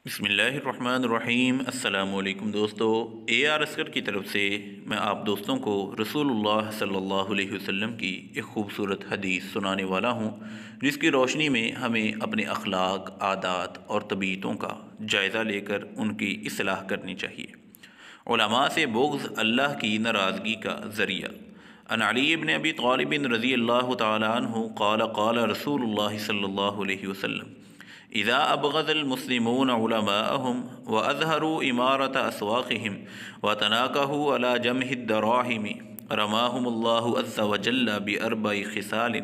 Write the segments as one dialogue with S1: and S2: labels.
S1: بسم اللہ الرحمن الرحیم۔ السلام علیکم دوستو، اے آر اسکر کی طرف سے میں آپ دوستوں کو رسول اللہ صلی اللہ علیہ وسلم کی ایک خوبصورت حدیث سنانے والا ہوں، جس کی روشنی میں ہمیں اپنے اخلاق، عادات اور طبیعتوں کا جائزہ لے کر ان کی اصلاح کرنی چاہیے۔ علماء سے بغض اللہ کی ناراضگی کا ذریعہ۔ عن علی بن ابی طالب رضی اللہ تعالی عنہ قال قال رسول اللہ صلی اللہ علیہ وسلم اذا ابغض المسلمون علماءهم واظهروا امارة اسواقهم وتناكهوا على جمع الدراهم رماهم الله عز وجل باربع خصال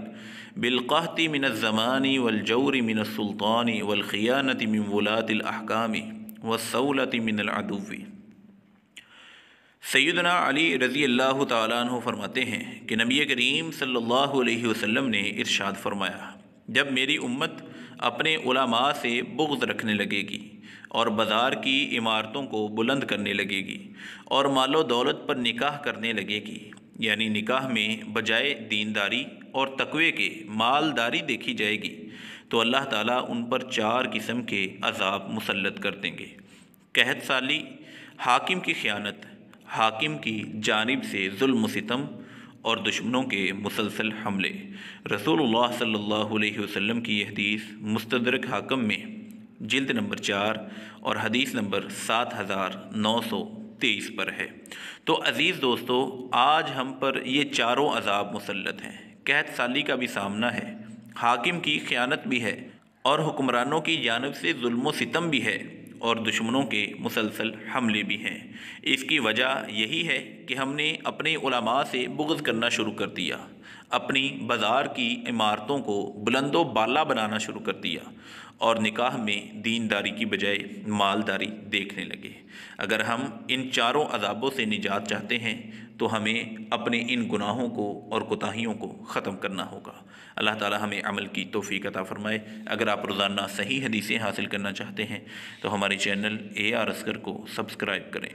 S1: بالقهط من الزمان والجور من السلطان والخيانة من ولاة الاحكام والصولة من العدو۔ سیدنا علی رضی اللہ تعالیٰ عنہ فرماتے ہیں کہ نبی کریم صلی اللہ علیہ وسلم نے ارشاد فرمایا، جب میری امت اپنے علماء سے بغض رکھنے لگے گی اور بازار کی عمارتوں کو بلند کرنے لگے گی اور مال و دولت پر نکاح کرنے لگے گی، یعنی نکاح میں بجائے دینداری اور تقوی کے مالداری دیکھی جائے گی، تو اللہ تعالیٰ ان پر 4 قسم کے عذاب مسلط کر دیں گے۔ قحط سالی، حاکم کی خیانت، حاکم کی جانب سے ظلم و ستم اور دشمنوں کے مسلسل حملے۔ رسول اللہ صلی اللہ علیہ وسلم کی یہ حدیث مستدرک حاکم میں جلد نمبر 4 اور حدیث نمبر 7923 پر ہے۔ تو عزیز دوستو، آج ہم پر یہ 4 عذاب مسلط ہیں۔ قحط سالی کا بھی سامنا ہے، حاکم کی خیانت بھی ہے، اور حکمرانوں کی جانب سے ظلم و ستم بھی ہے، اور دشمنوں کے مسلسل حملے بھی ہیں۔ اس کی وجہ یہی ہے کہ ہم نے اپنے علماء سے بغض کرنا شروع کر دیا، اپنی بازار کی عمارتوں کو بلند و بالا بنانا شروع کر دیا، اور نکاح میں دینداری کی بجائے مالداری دیکھنے لگے۔ اگر ہم ان 4 عذابوں سے نجات چاہتے ہیں تو ہمیں اپنے ان گناہوں کو اور کوتاہیوں کو ختم کرنا ہوگا۔ اللہ تعالی ہمیں عمل کی توفیق عطا فرمائے۔ اگر آپ روزانہ صحیح حدیثیں حاصل کرنا چاہتے ہیں تو ہمارے چینل اے آر اسکر کو سبسکرائب کریں۔